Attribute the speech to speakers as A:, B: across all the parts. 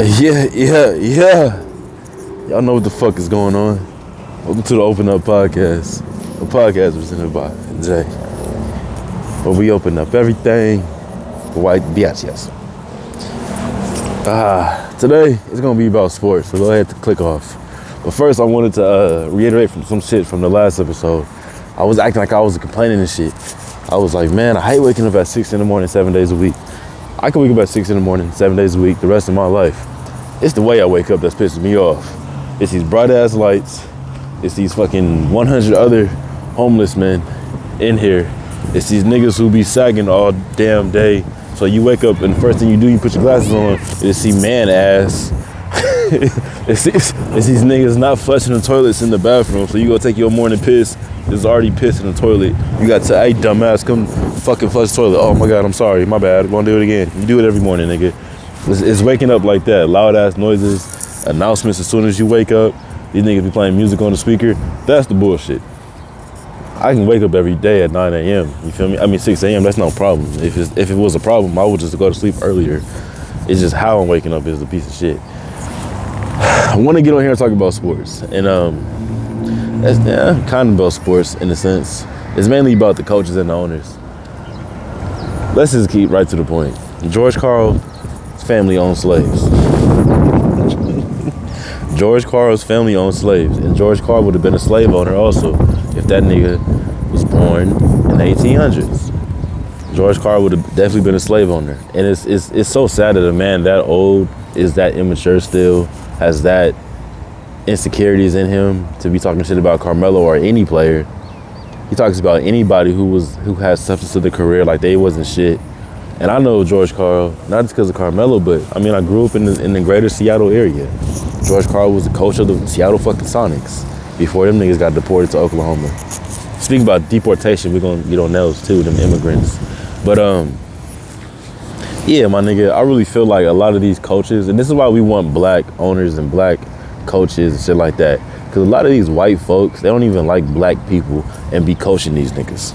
A: Yeah. Y'all know what the fuck is going on. Welcome to the Open Up Podcast. A podcast presented by Jay. Where we open up everything for white biatches. Today it's gonna be about sports, so go ahead to click off. But first I wanted to reiterate from some shit from the last episode. I was acting like I was complaining and shit. I was like, man, I hate waking up at 6 in the morning, 7 days a week. I can wake up at 6 in the morning, 7 days a week, the rest of my life. It's the way I wake up that's pissing me off. It's these bright ass lights. It's these fucking 100 other homeless men in here. It's these niggas who be sagging all damn day. So you wake up and the first thing you do, you put your glasses on, is see man ass. it's these niggas not flushing the toilets in the bathroom. So you go take your morning piss. There's already piss in the toilet. You got to, hey dumbass, come fucking flush the toilet. Oh my God, I'm sorry, my bad. Gonna do it again. You do it every morning, nigga. It's waking up like that. Loud ass noises, announcements as soon as you wake up. These niggas be playing music on the speaker. That's the bullshit. I can wake up every day at 9 a.m. You feel me? I mean 6 a.m. That's no problem. If it was a problem, I would just go to sleep earlier. It's just how I'm waking up is a piece of shit. I want to get on here and talk about sports, and that's kind of about sports in a sense. It's mainly about the coaches and the owners. Let's just keep right to the point. George Karl's family owned slaves. George Karl's family owned slaves, and George Karl would have been a slave owner also if that nigga was born in the 1800s. George Karl would have definitely been a slave owner, and it's so sad that a man that old is that immature still, has that insecurities in him to be talking shit about Carmelo or any player. He talks about anybody who has substance to their career like they wasn't shit. And I know George Karl, not just because of Carmelo, but I mean, I grew up in the greater Seattle area. George Karl was the coach of the Seattle fucking Sonics before them niggas got deported to Oklahoma. Speaking about deportation, we're gonna get on those too, them immigrants. But yeah, my nigga, I really feel like a lot of these coaches, and this is why we want black owners and black coaches and shit like that, because a lot of these white folks, they don't even like black people and be coaching these niggas.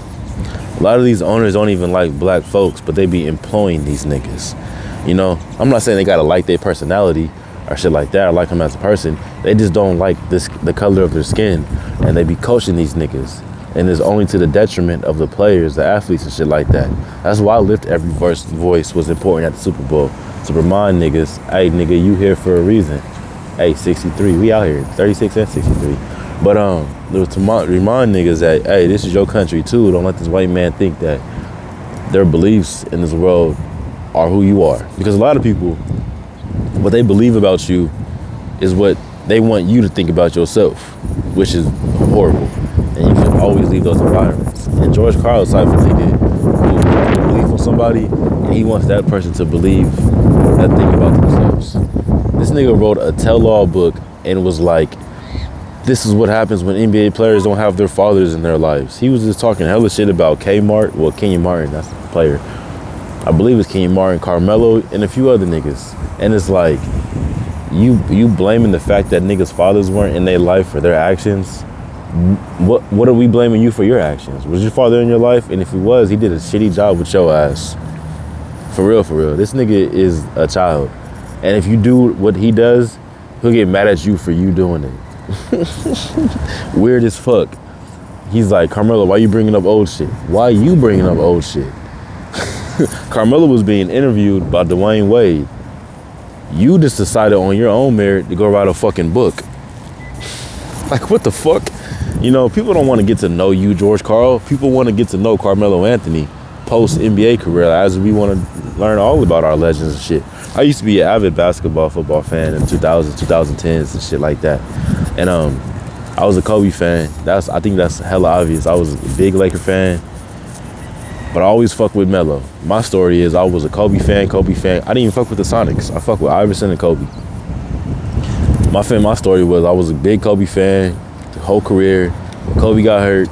A: A lot of these owners don't even like black folks, but they be employing these niggas. You know, I'm not saying they gotta like their personality or shit like that, or like them as a person. They just don't like the color of their skin, and they be coaching these niggas. And it's only to the detriment of the players, the athletes and shit like that. That's why Lift Every Voice was important at the Super Bowl, to remind niggas, hey nigga, you here for a reason. Hey, 63, we out here, 36 and 63. But it was to remind niggas that, hey, this is your country too. Don't let this white man think that their beliefs in this world are who you are. Because a lot of people, what they believe about you is what they want you to think about yourself, which is horrible. And you should always leave those environments. And George Karl is the type of nigga who believe on somebody, and he wants that person to believe that thing about themselves. This nigga wrote a tell-all book and was like, this is what happens when NBA players don't have their fathers in their lives. He was just talking hella shit about Kenyon Martin, that's the player. I believe it's Kenyon Martin, Carmelo, and a few other niggas. And it's like, you blaming the fact that niggas' fathers weren't in their life for their actions. What are we blaming you for your actions? Was your father in your life? And if he was, he did a shitty job with your ass. For real. This nigga is a child. And if you do what he does, he'll get mad at you for you doing it. Weird as fuck. He's like, Carmelo, why you bringing up old shit? Why you bringing up old shit? Carmelo was being interviewed by Dwayne Wade. You just decided on your own merit to go write a fucking book. Like, what the fuck? You know, people don't want to get to know you, George Karl. People want to get to know Carmelo Anthony post NBA career, as we want to learn all about our legends and shit. I used to be an avid football fan in 2000s, 2010s and shit like that. And I was a Kobe fan. I think that's hella obvious. I was a big Laker fan, but I always fuck with Melo. My story is I was a Kobe fan. I didn't even fuck with the Sonics. I fuck with Iverson and Kobe. My story was I was a big Kobe fan the whole career. When Kobe got hurt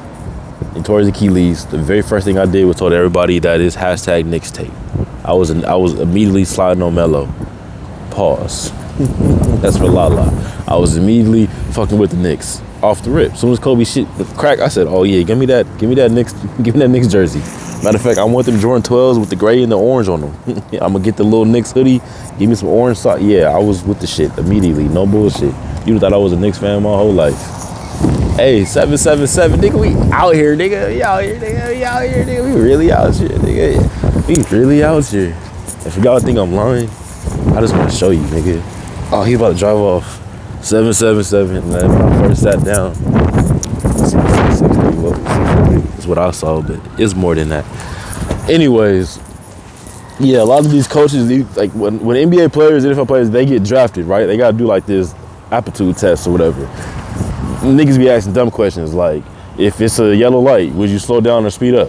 A: and tore his Achilles, the very first thing I did was told everybody that is hashtag Knicks tape. I was immediately sliding on Melo. Pause. That's for Lala. I was immediately fucking with the Knicks off the rip. As soon as Kobe shit with crack, I said, "Oh yeah, give me that Knicks jersey." Matter of fact, I want them Jordan 12s with the gray and the orange on them. I'm gonna get the little Knicks hoodie, give me some orange socks. Yeah, I was with the shit immediately, no bullshit. You thought I was a Knicks fan my whole life. Hey, 777, nigga, we out here, nigga. We out here, nigga. We out here, nigga. We really out here, nigga. We really out here. If y'all think I'm lying, I just want to show you, nigga. Oh, he about to drive off. 777. And then when I first sat down, 663. Well, 663 is what I saw, but it's more than that. Anyways, yeah, a lot of these coaches, like when NBA players, NFL players, they get drafted, right? They gotta do like this aptitude test or whatever. Niggas be asking dumb questions like, if it's a yellow light, would you slow down or speed up?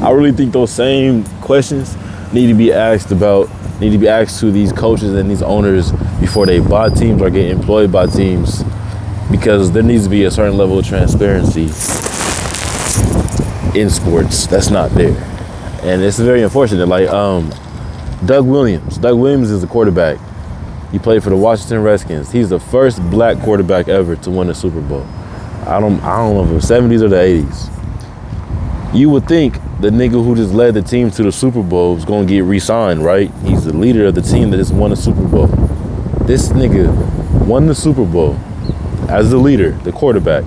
A: I really think those same questions need to be asked to these coaches and these owners before they buy teams or get employed by teams, because there needs to be a certain level of transparency in sports that's not there. And it's very unfortunate. Like Doug Williams is the quarterback. He played for the Washington Redskins. He's the first black quarterback ever to win a Super Bowl. I don't know if it was the 70s or the 80s. You would think the nigga who just led the team to the Super Bowl was gonna get re-signed, right? He's the leader of the team that just won the Super Bowl. This nigga won the Super Bowl as the leader, the quarterback,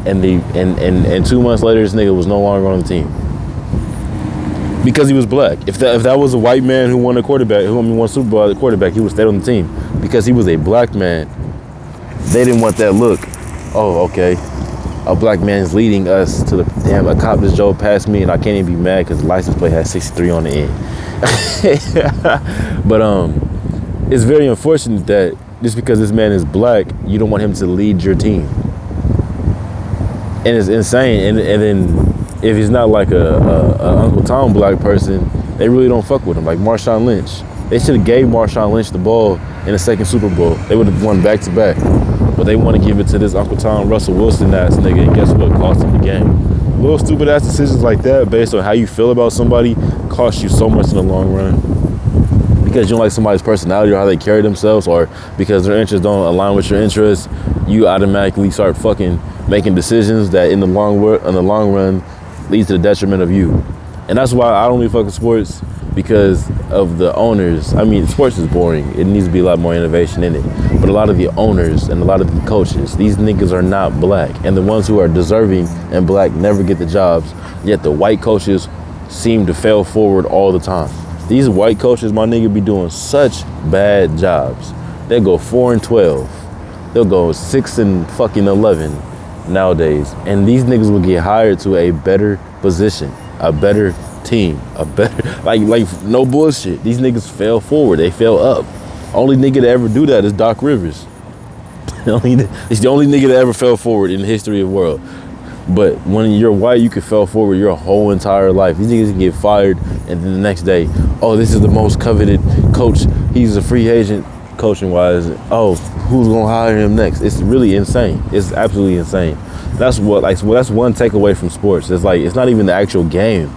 A: and 2 months later, this nigga was no longer on the team because he was black. If that was a white man who won a quarterback, won Super Bowl as a quarterback, he would stay on the team. Because he was a black man, they didn't want that look. Oh, okay. A black man's leading us to the damn. A cop just drove past me, and I can't even be mad because the license plate has 63 on the end. But it's very unfortunate that just because this man is black, you don't want him to lead your team. And it's insane. And then if he's not like a Uncle Tom black person, they really don't fuck with him. Like Marshawn Lynch, they should have gave Marshawn Lynch the ball in the second Super Bowl. They would have won back to back. But they want to give it to this Uncle Tom Russell Wilson ass nigga, and guess what? Cost him the game. Little stupid ass decisions like that, based on how you feel about somebody, cost you so much in the long run. Because you don't like somebody's personality or how they carry themselves, or because their interests don't align with your interests, you automatically start fucking making decisions that in the long run leads to the detriment of you. And that's why I don't really fuck with sports, because of the owners. I mean, sports is boring. It needs to be a lot more innovation in it. But a lot of the owners and a lot of the coaches, these niggas are not black. And the ones who are deserving and black never get the jobs. Yet the white coaches seem to fail forward all the time. These white coaches, my nigga, be doing such bad jobs. They go 4-12. They'll go 6-11 nowadays. And these niggas will get hired to a better position, a better team, a better, like no bullshit. These niggas fell forward, they fell up. Only nigga to ever do that is Doc Rivers. He's the only nigga that ever fell forward in the history of the world. But when you're white, you can fall forward your whole entire life. These niggas can get fired, and then the next day, oh, this is the most coveted coach. He's a free agent, coaching wise. Oh, who's gonna hire him next? It's really insane. It's absolutely insane. That's what, like, well, that's one takeaway from sports. It's like, it's not even the actual game.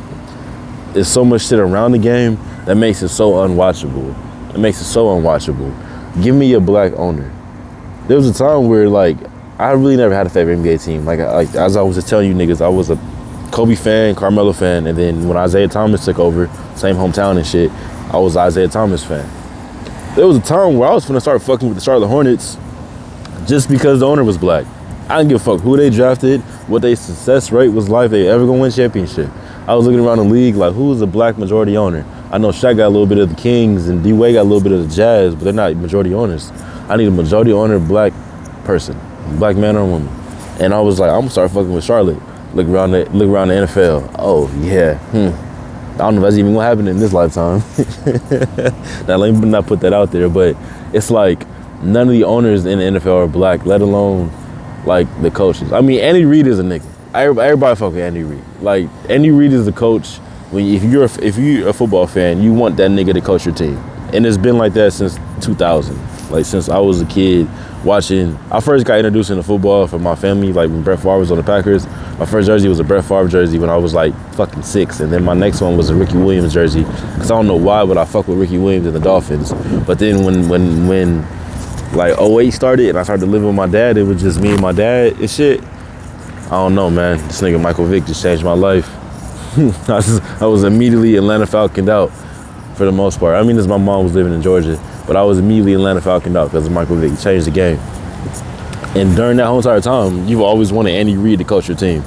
A: There's so much shit around the game that makes it so unwatchable. It makes it so unwatchable. Give me a black owner. There was a time where, like, I really never had a favorite NBA team. Like as I was just telling you niggas, I was a Kobe fan, Carmelo fan, and then when Isaiah Thomas took over, same hometown and shit, I was Isaiah Thomas fan. There was a time where I was finna start fucking with the Charlotte Hornets just because the owner was black. I didn't give a fuck who they drafted, what their success rate was like, they ever gonna win championship. I was looking around the league like, who is a black majority owner? I know Shaq got a little bit of the Kings and D-Wade got a little bit of the Jazz, but they're not majority owners. I need a majority owner black person, black man or woman. And I was like, I'm gonna start fucking with Charlotte. Look around the NFL. Oh yeah, I don't know if that's even gonna happen in this lifetime. Now let me not put that out there, but it's like none of the owners in the NFL are black, let alone like the coaches. I mean, Andy Reid is a nigga. Everybody fuck with Andy Reid. Like Andy Reid is the coach. If you're a football fan, you want that nigga to coach your team, and it's been like that since 2000. Like since I was a kid watching. I first got introduced into football from my family, like when Brett Favre was on the Packers. My first jersey was a Brett Favre jersey when I was like fucking 6, and then my next one was a Ricky Williams jersey, because I don't know why, but I fuck with Ricky Williams and the Dolphins. But then when like 08 started and I started living with my dad, it was just me and my dad and shit. I don't know, man. This nigga Michael Vick just changed my life. I was immediately Atlanta Falconed out for the most part. I mean, as my mom was living in Georgia, but I was immediately Atlanta Falconed out because of Michael Vick. He changed the game. And during that whole entire time, you've always wanted Andy Reid to coach your team.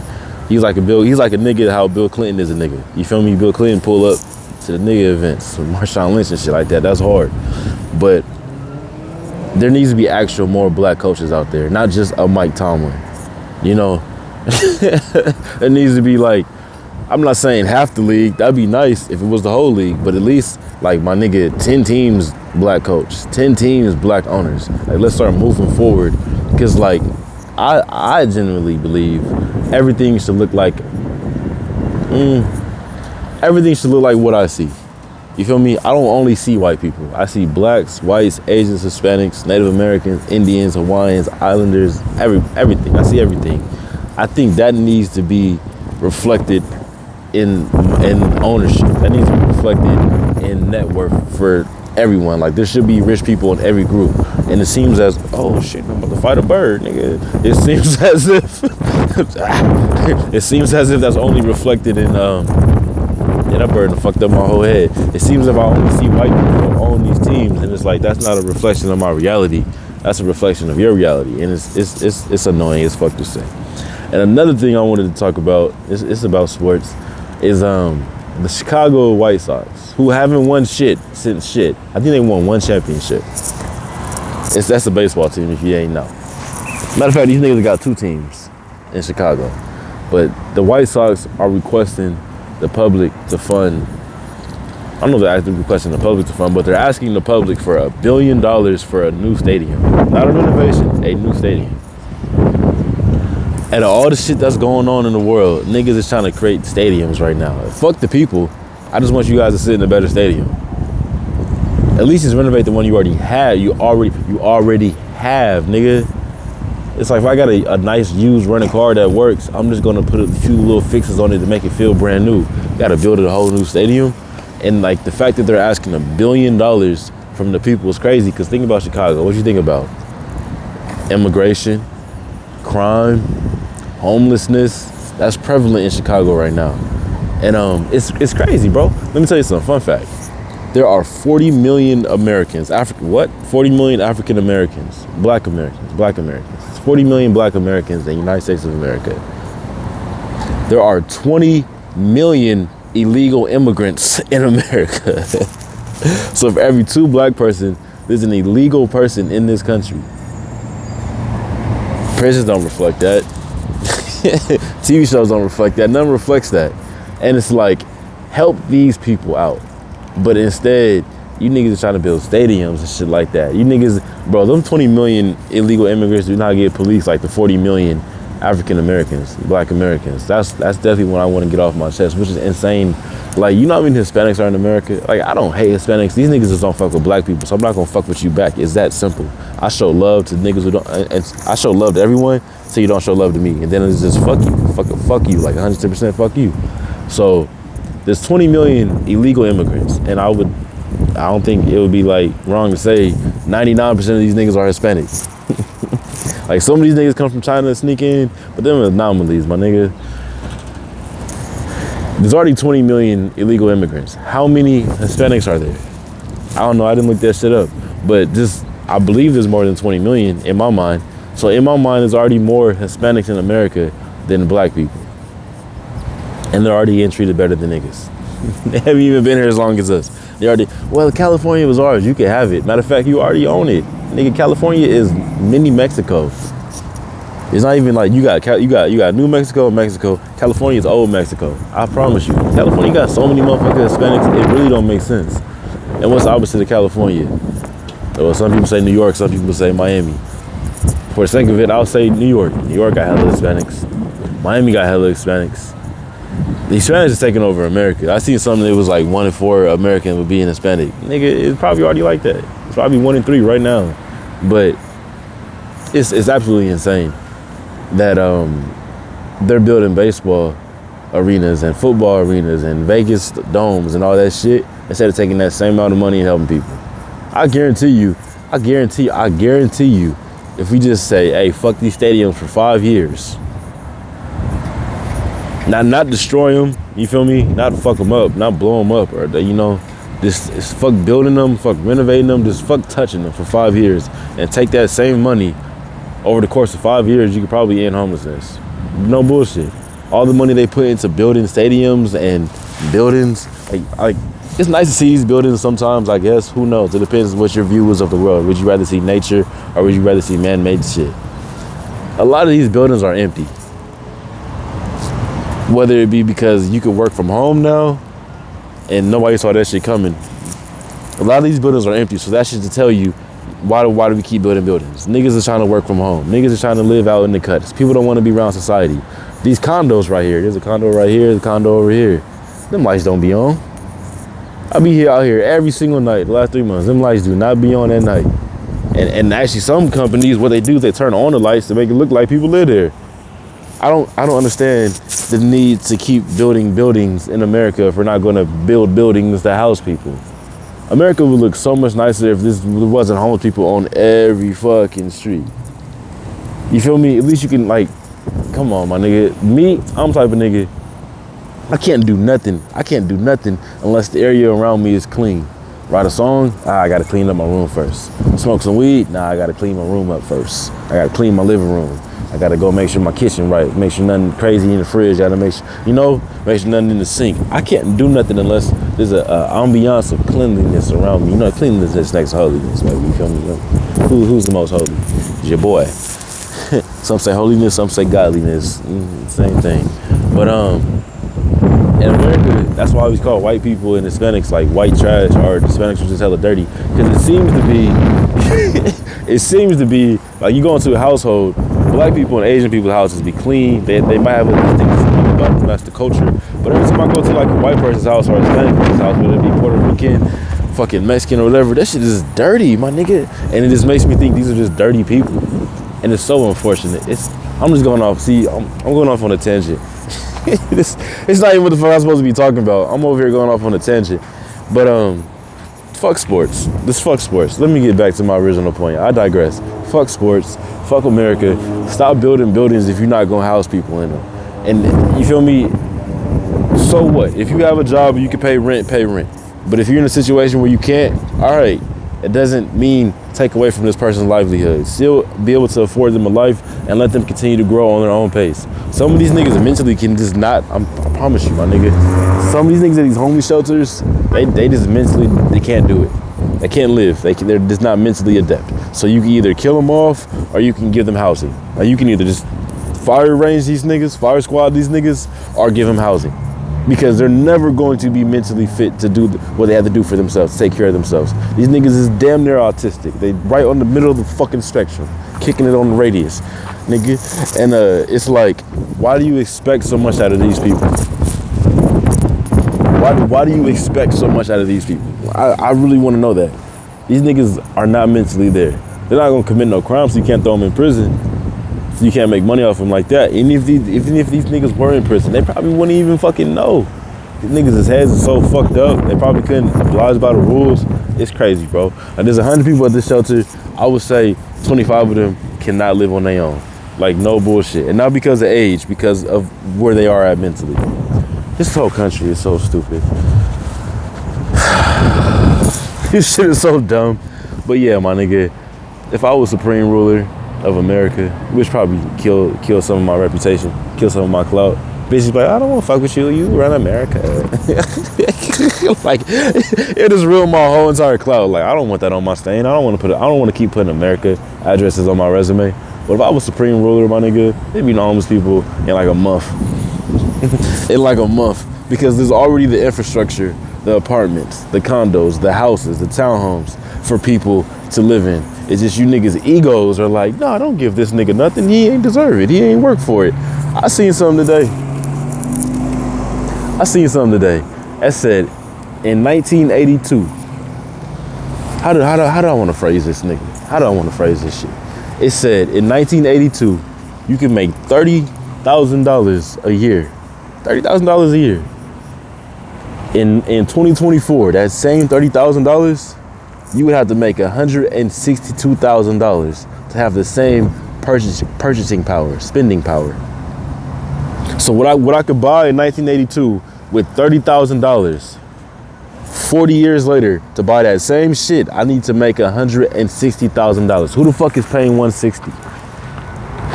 A: He's like a nigga how Bill Clinton is a nigga. You feel me? Bill Clinton pull up to the nigga events with Marshawn Lynch and shit like that. That's hard. But there needs to be actual more black coaches out there, not just a Mike Tomlin. You know, it needs to be like, I'm not saying half the league. That'd be nice if it was the whole league, but at least like my nigga, 10 teams black coach, 10 teams black owners. Like let's start moving forward, because like I genuinely believe everything should look like what I see. You feel me? I don't only see white people. I see blacks, whites, Asians, Hispanics, Native Americans, Indians, Hawaiians, Islanders, everything. I see everything. I think that needs to be reflected in ownership. That needs to be reflected in net worth for everyone. Like there should be rich people in every group. And it seems as, oh shit, I'm about to fight a bird, nigga. It seems as if that's only reflected in that bird fucked up my whole head. It seems if I only see white people own these teams, and it's like that's not a reflection of my reality. That's a reflection of your reality, and it's annoying as fuck to say. And another thing I wanted to talk about, it's about sports, is the Chicago White Sox, who haven't won shit since shit. I think they won one championship. That's a baseball team if you ain't know. Matter of fact, these niggas got 2 teams in Chicago, but the White Sox are requesting the public to fund. I don't know if they're actually requesting the public to fund, but they're asking the public for $1 billion for a new stadium. Not a renovation, a new stadium. And all the shit that's going on in the world, niggas is trying to create stadiums right now. Fuck the people. I just want you guys to sit in a better stadium. At least just renovate the one you already have. You already have, nigga. It's like if I got a nice used running car that works, I'm just gonna put a few little fixes on it to make it feel brand new. Gotta build a whole new stadium. And like the fact that they're asking $1 billion from the people is crazy, because think about Chicago. What you think about? Immigration, crime, homelessness. That's prevalent in Chicago right now. And it's crazy, bro. Let me tell you something, fun fact. There are 40 million Americans, 40 million African Americans, black Americans. 40 million black Americans in the United States of America. There are 20 million illegal immigrants in America. So for every 2 black person, there's an illegal person in this country. Prisons don't reflect that. TV shows don't reflect that. None reflects that. And it's like, help these people out. But instead, you niggas are trying to build stadiums and shit like that. You niggas, bro, them 20 million illegal immigrants do not get policed like the 40 million African Americans, black Americans. That's definitely what I want to get off my chest, which is insane. Like, you know how many Hispanics are in America? Like, I don't hate Hispanics. These niggas just don't fuck with black people, so I'm not gonna fuck with you back. It's that simple. I show love to niggas who don't, and I show love to everyone, so you don't show love to me. And then it's just fuck you, like 110% fuck you. So there's 20 million illegal immigrants, and I don't think it would be like wrong to say 99% of these niggas are Hispanics. Like some of these niggas come from China and sneak in, but them are anomalies, my nigga. There's already 20 million illegal immigrants. How many Hispanics are there? I don't know, I didn't look that shit up. But just, I believe there's more than 20 million in my mind. So in my mind, there's already more Hispanics in America than black people. And they're already getting treated better than niggas. They haven't even been here as long as us. They already, well, California was ours, you can have it. Matter of fact, you already own it. Nigga, California is mini Mexico. It's not even like you got New Mexico and Mexico. California is old Mexico. I promise you. California got so many motherfucking Hispanics, it really don't make sense. And what's the opposite of California? Well, some people say New York, some people say Miami. For the sake of it, I'll say New York. New York got hella Hispanics. Miami got hella Hispanics. The Hispanics is taking over America. I seen something that was like 1 in 4 Americans would be an Hispanic. Nigga, it's probably already like that. It's probably 1 in 3 right now. But it's absolutely insane that they're building baseball arenas and football arenas and Vegas domes and all that shit instead of taking that same amount of money and helping people. I guarantee you, if we just say, hey, fuck these stadiums for 5 years, Not destroy them, you feel me? Not fuck them up, not blow them up, or just fuck building them, fuck renovating them, just fuck touching them for 5 years, and take that same money over the course of 5 years. You could probably end homelessness. No bullshit. All the money they put into building stadiums and buildings, like it's nice to see these buildings sometimes. I guess, who knows? It depends what your view is of the world. Would you rather see nature or would you rather see man-made shit? A lot of these buildings are empty. Whether it be because you could work from home now and nobody saw that shit coming. A lot of these buildings are empty, so that shit to tell you why do we keep building buildings? Niggas are trying to work from home. Niggas are trying to live out in the cuts. People don't want to be around society. These condos right here, there's a condo right here, there's a condo over here. Them lights don't be on. I be out here every single night the last 3 months. Them lights do not be on at night. And actually some companies, what they do is they turn on the lights to make it look like people live there. I don't understand the need to keep building buildings in America if we're not going to build buildings to house people. America would look so much nicer if there wasn't homeless people on every fucking street. You feel me? At least you can, like, come on, my nigga. Me, I'm the type of nigga, I can't do nothing. I can't do nothing unless the area around me is clean. Write a song, I gotta clean up my room first. Smoke some weed, I gotta clean my room up first. I gotta clean my living room. I gotta go make sure my kitchen right, make sure nothing crazy in the fridge, gotta make sure, make sure nothing in the sink. I can't do nothing unless there's a ambiance of cleanliness around me. Cleanliness is next to holiness, baby, you feel me? Who's the most holy? It's your boy. Some say holiness, some say godliness, same thing. But in America, that's why we call white people and Hispanics like white trash, or Hispanics are just hella dirty. Because it seems to be like you go into a household, black people and Asian people's houses be clean. They might have a things about them, that's the culture. But every time I go to like a white person's house or a Hispanic person's house, whether it be Puerto Rican, fucking Mexican or whatever, that shit is dirty, my nigga. And it just makes me think these are just dirty people. And it's so unfortunate. I'm just going off, I'm going off on a tangent. It's not even what the fuck I'm supposed to be talking about. I'm over here going off on a tangent. But fuck sports. Fuck sports. Let me get back to my original point. I digress. Fuck sports. Fuck America. Stop building buildings if you're not gonna house people in them. And you feel me? So what? If you have a job and you can pay rent, pay rent. But if you're in a situation where you can't, all right, it doesn't mean take away from this person's livelihood. Still be able to afford them a life and let them continue to grow on their own pace. Some of these niggas mentally can just not, I promise you, my nigga. Some of these niggas at these homeless shelters, they just mentally, they can't do it. They can't live. They're just not mentally adept. So you can either kill them off or you can give them housing. Or you can either just fire range these niggas, fire squad these niggas, or give them housing. Because they're never going to be mentally fit to do what they have to do for themselves, to take care of themselves. These niggas is damn near autistic. They right on the middle of the fucking spectrum, kicking it on the radius, nigga. And it's like, why do you expect so much out of these people? Why do you expect so much out of these people? I really want to know that. These niggas are not mentally there. They're not gonna commit no crime, so you can't throw them in prison. So you can't make money off them like that. Even if these niggas were in prison, they probably wouldn't even fucking know. These niggas' heads are so fucked up, they probably couldn't oblige by the rules. It's crazy, bro. Like, there's 100 people at this shelter. I would say 25 of them cannot live on their own. Like, no bullshit. And not because of age, because of where they are at mentally. This whole country is so stupid. This shit is so dumb. But yeah, my nigga, if I was supreme ruler of America, which probably kill some of my reputation, kill some of my clout. Bitches like, I don't want to fuck with you. You run America. Like, it just ruined my whole entire clout. Like, I don't want that on my stain. I don't want to keep putting America addresses on my resume. But if I was supreme ruler, my nigga, there'd be no homeless people in like a month. In like a month, because there's already the infrastructure, the apartments, the condos, the houses, the townhomes for people to live in. It's just you niggas' egos are like, nah, don't give this nigga nothing. He ain't deserve it. He ain't work for it. I seen something today. That said, in 1982, how do I want to phrase this nigga? How do I want to phrase this shit? It said, in 1982, you can make $30,000 a year. $30,000 a year. In 2024, that same $30,000, you would have to make $162,000 to have the same purchasing power, spending power. So what I could buy in 1982 with $30,000, 40 years later to buy that same shit, I need to make $160,000. Who the fuck is paying 160?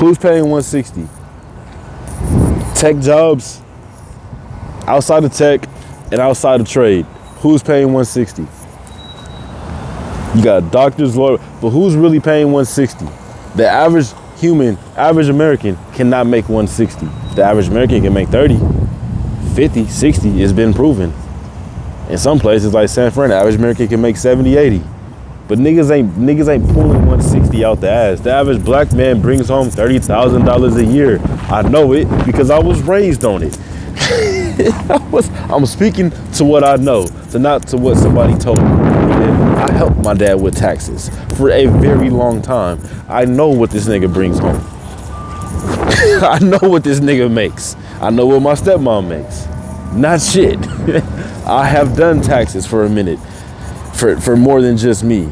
A: Who's paying 160? Tech jobs, outside of tech and outside of trade. Who's paying 160? You got doctors, lawyers, but who's really paying 160? The average human, average American cannot make 160. The average American can make 30, 50, 60. It's been proven. In some places like San Fran, the average American can make 70, 80. But niggas ain't pulling 160 out the ass. The average black man brings home $30,000 a year. I know it because I was raised on it. I'm speaking to what I know, to not to what somebody told me. I helped my dad with taxes for a very long time. I know what this nigga brings home. I know what this nigga makes. I know what my stepmom makes. Not shit. I have done taxes for a minute. For more than just me.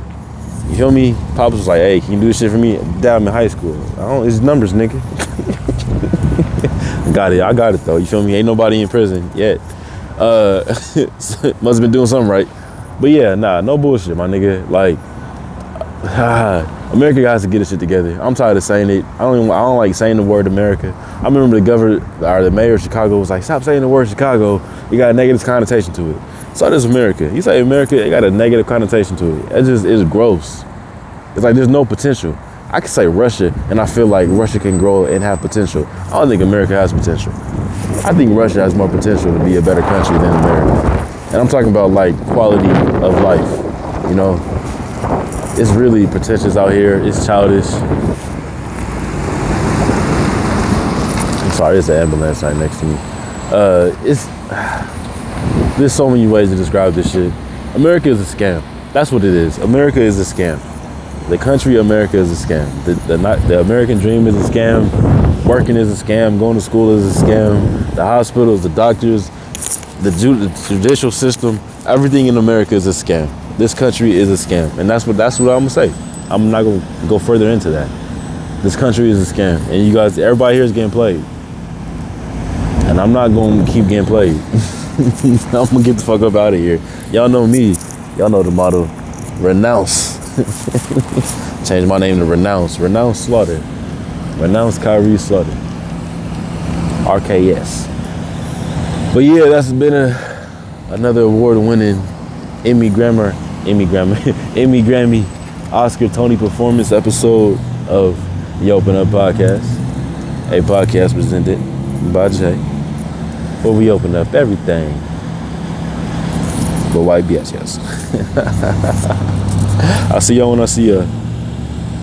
A: You feel me? Pops was like, hey, can you do this shit for me? Dad, I'm in high school. It's numbers, nigga. I got it though. You feel me? Ain't nobody in prison yet. Must have been doing something right. But yeah, nah, no bullshit, my nigga. Like, America has to get this shit together. I'm tired of saying it. I don't like saying the word America. I remember the mayor of Chicago was like, stop saying the word Chicago. You got a negative connotation to it. So does America. You say America, it got a negative connotation to it. It's gross. It's like there's no potential. I can say Russia, and I feel like Russia can grow and have potential. I don't think America has potential. I think Russia has more potential to be a better country than America. And I'm talking about like quality of life, you know? It's really pretentious out here. It's childish. I'm sorry, there's an ambulance right next to me. There's so many ways to describe this shit. America is a scam. That's what it is. America is a scam. The country America is a scam. The American dream is a scam. Working is a scam. Going to school is a scam. The hospitals, the doctors, the judicial system, everything in America is a scam. This country is a scam. And that's what I'm gonna say. I'm not gonna go further into that. This country is a scam. And you guys, everybody here is getting played. And I'm not gonna keep getting played. I'm gonna get the fuck up out of here. Y'all know me. Y'all know the motto. Renounce. Change my name to Renounce. Renounce Slaughter. Renounce Kyrie Slaughter. RKS. But yeah, that's been another award-winning Emmy Grammy, Oscar, Tony performance episode of the Open Up Podcast. A podcast presented by Jay, where we open up everything but white BS, yes. I'll see y'all when I see ya.